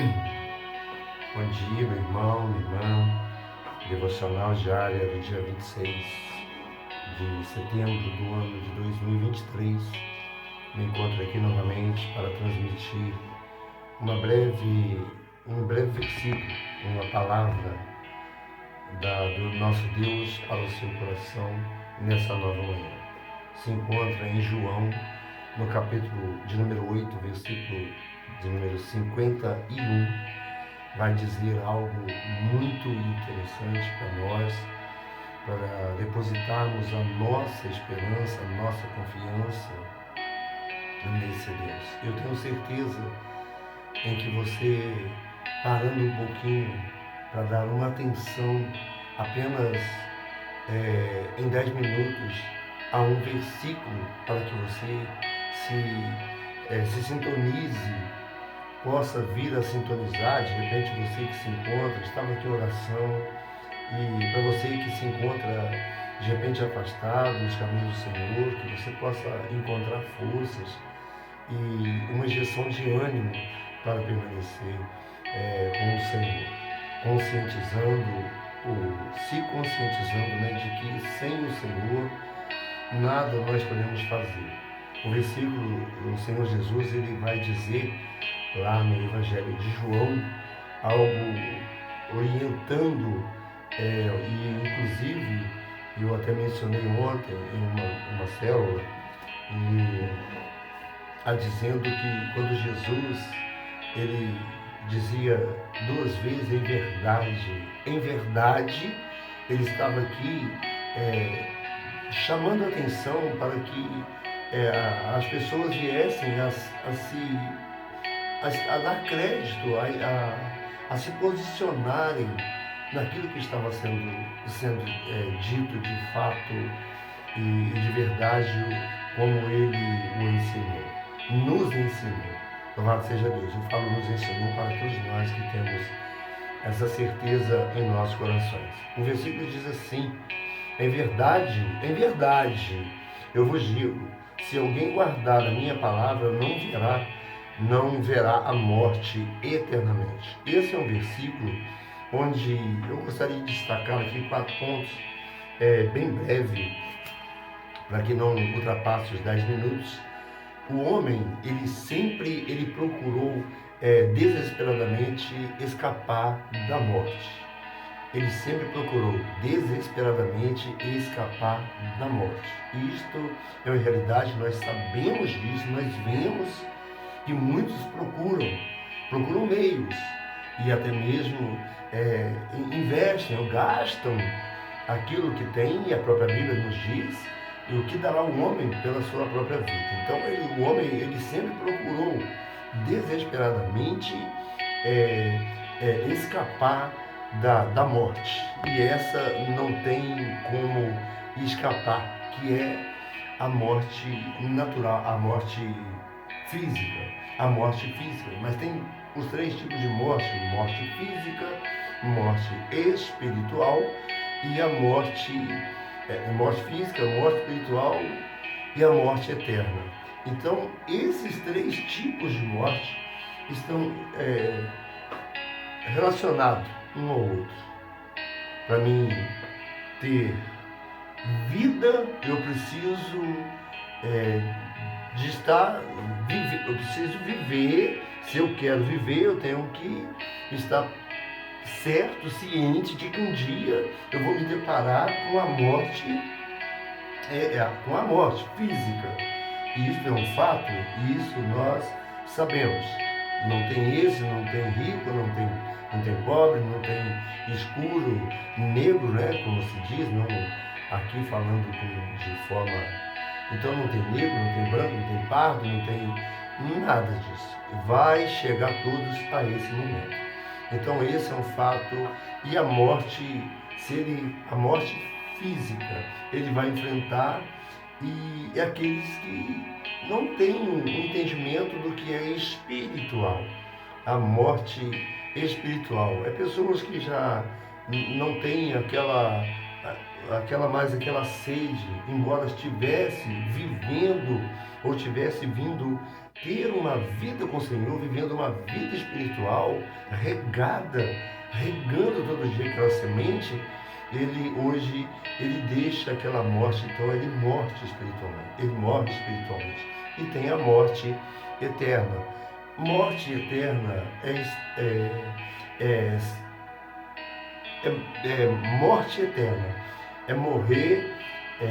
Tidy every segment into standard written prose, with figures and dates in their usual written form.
Bom dia, meu irmão, minha irmã. Devocional diária do dia 26 de setembro do ano de 2023. Me encontro aqui novamente para transmitir um breve versículo, uma palavra do nosso Deus para o seu coração nessa nova manhã. Se encontra em João, no capítulo de número 8, versículo de número 51. Vai dizer algo muito interessante para nós, para depositarmos a nossa esperança, a nossa confiança nesse Deus. Eu tenho certeza em que você, parando um pouquinho para dar uma atenção apenas em 10 minutos a um versículo, para que você se sintonize, possa vir a sintonizar. De repente você que se encontra, estava aqui em oração, e para você que se encontra de repente afastado dos caminhos do Senhor, que você possa encontrar forças e uma injeção de ânimo para permanecer com o Senhor, se conscientizando, né, de que sem o Senhor nada nós podemos fazer. O versículo, o Senhor Jesus, ele vai dizer lá no Evangelho de João, algo orientando, e inclusive eu até mencionei ontem em uma célula, dizendo que quando Jesus ele dizia duas vezes em verdade, ele estava aqui chamando a atenção para que as pessoas viessem a dar crédito, a se posicionarem naquilo que estava sendo dito de fato e de verdade, como ele o ensinou, nos ensinou. Louvado seja Deus. Eu falo nos ensinou para todos nós que temos essa certeza em nossos corações. O versículo diz assim: em verdade, eu vos digo, se alguém guardar a minha palavra, não verá a morte eternamente. Esse é um versículo onde eu gostaria de destacar aqui 4 pontos, bem breve, para que não ultrapasse os 10 minutos. O homem, ele procurou desesperadamente escapar da morte. Ele sempre procurou desesperadamente escapar da morte. Isto é uma realidade, nós sabemos disso, nós vemos que muitos procuram meios e até mesmo investem ou gastam aquilo que tem, e a própria Bíblia nos diz, e o que dará o homem pela sua própria vida. Então o homem ele sempre procurou desesperadamente escapar da morte, e essa não tem como escapar, que é a morte natural, a morte física. Mas tem os 3 tipos de morte: morte física, morte espiritual e a morte física, morte espiritual e a morte eterna. Então esses 3 tipos de morte estão relacionados um ao outro. Para mim ter vida, eu preciso eu preciso viver. Se eu quero viver, eu tenho que estar certo, ciente de que um dia eu vou me deparar com a morte, com a morte física. Isso é um fato, isso nós sabemos. Não tem não tem rico, não tem pobre, não tem escuro, negro, né, como se diz, não, aqui falando de forma. Então não tem negro, não tem branco, não tem pardo, não tem nada disso. Vai chegar todos a esse momento. Então esse é um fato. E a morte, a morte física, ele vai enfrentar, e aqueles que não têm um entendimento do que é espiritual. A morte espiritual é pessoas que já não têm aquela sede, embora estivesse vivendo ou tivesse vindo ter uma vida com o Senhor, vivendo uma vida espiritual regando todo dia aquela semente, ele deixa aquela morte, então ele morre espiritualmente e tem a morte eterna. Morte eterna morte eterna, é morrer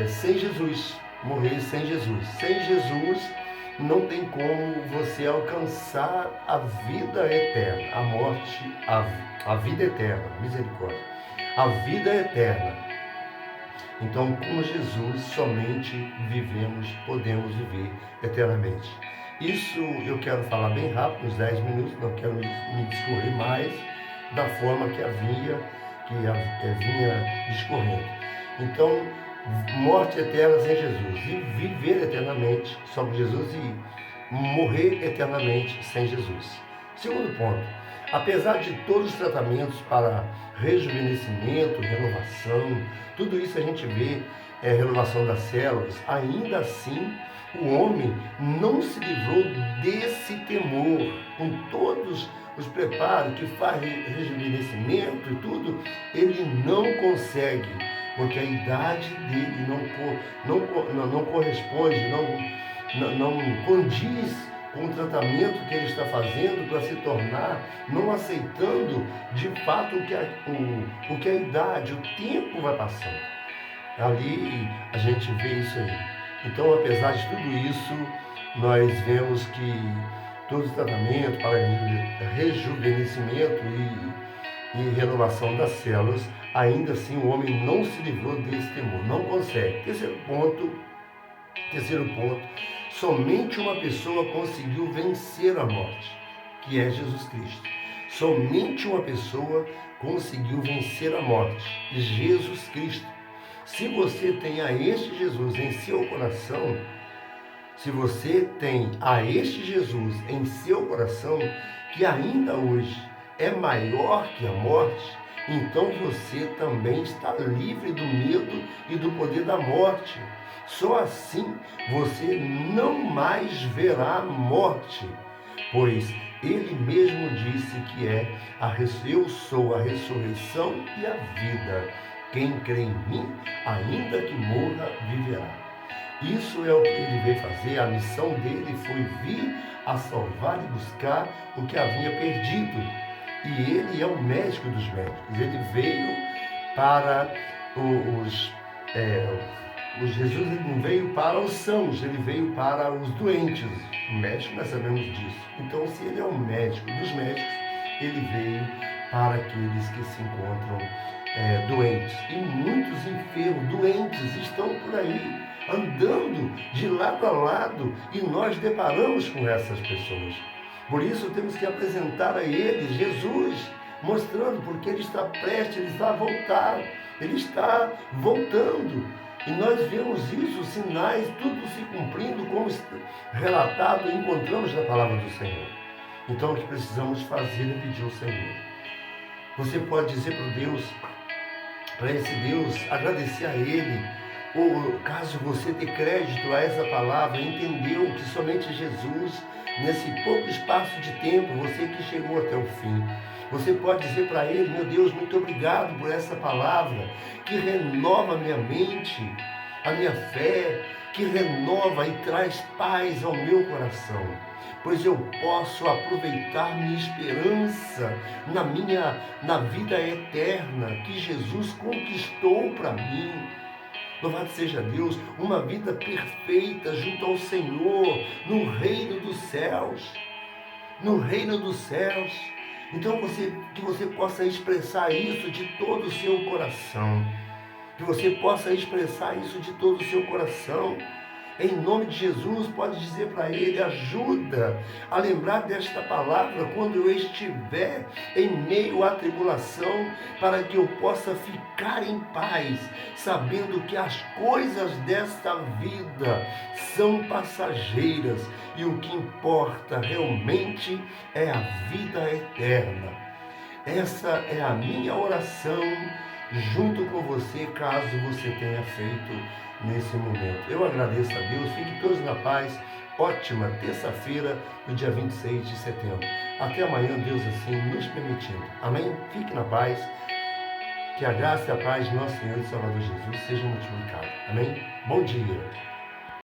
sem Jesus, morrer sem Jesus. Sem Jesus não tem como você alcançar a vida eterna, a morte, a vida eterna, misericórdia, a vida eterna. Então, com Jesus, somente podemos viver eternamente. Isso eu quero falar bem rápido, uns 10 minutos, não quero me discorrer mais da forma que vinha discorrendo. Então, morte eterna sem Jesus, e viver eternamente só com Jesus e morrer eternamente sem Jesus. Segundo ponto, apesar de todos os tratamentos para rejuvenescimento, renovação, tudo isso a gente vê, renovação das células, ainda assim o homem não se livrou desse temor, com todos os preparos que faz rejuvenescimento e tudo, ele não consegue, porque a idade dele não corresponde, não condiz com o tratamento que ele está fazendo para se tornar, não aceitando de fato o que a idade, o tempo vai passando. Ali a gente vê isso aí. Então, apesar de tudo isso, nós vemos que todo o tratamento para rejuvenescimento e renovação das células, ainda assim o homem não se livrou desse temor, não consegue. Terceiro ponto, somente uma pessoa conseguiu vencer a morte, que é Jesus Cristo. Somente uma pessoa conseguiu vencer a morte, Jesus Cristo. Se você tem a este Jesus em seu coração, que ainda hoje é maior que a morte, então você também está livre do medo e do poder da morte. Só assim você não mais verá morte, pois ele mesmo disse que eu sou a ressurreição e a vida. Quem crê em mim, ainda que morra, viverá. Isso é o que ele veio fazer. A missão dele foi vir a salvar e buscar o que havia perdido. E ele é o médico dos médicos. Ele veio para Jesus não veio para os sãos, ele veio para os doentes. O médico, nós sabemos disso. Então, se ele é o médico dos médicos, ele veio para aqueles que se encontram doentes. E muitos enfermos, doentes, estão por aí, andando de lado a lado, e nós deparamos com essas pessoas. Por isso temos que apresentar a eles Jesus, mostrando porque ele está prestes, ele está a voltar, ele está voltando. E nós vemos isso, sinais, tudo se cumprindo, como relatado, encontramos na palavra do Senhor. Então o que precisamos fazer é pedir ao Senhor. Você pode dizer para esse Deus, agradecer a Ele, ou caso você dê crédito a essa palavra, entendeu que somente Jesus, nesse pouco espaço de tempo, você que chegou até o fim, você pode dizer para Ele: meu Deus, muito obrigado por essa palavra, que renova a minha mente, a minha fé, que renova e traz paz ao meu coração, pois eu posso aproveitar minha esperança na vida eterna que Jesus conquistou para mim. Louvado seja Deus, uma vida perfeita junto ao Senhor, no reino dos céus. No reino dos céus. Então que você possa expressar isso de todo o seu coração. Que você possa expressar isso de todo o seu coração. Em nome de Jesus, pode dizer para Ele: ajuda a lembrar desta palavra quando eu estiver em meio à tribulação, para que eu possa ficar em paz, sabendo que as coisas desta vida são passageiras e o que importa realmente é a vida eterna. Essa é a minha oração junto com você, caso você tenha feito nesse momento. Eu agradeço a Deus, fiquem todos na paz. Ótima terça-feira, do dia 26 de setembro. Até amanhã, Deus assim nos permitindo. Amém? Fique na paz. Que a graça e a paz de nosso Senhor e Salvador Jesus sejam multiplicadas. Amém? Bom dia.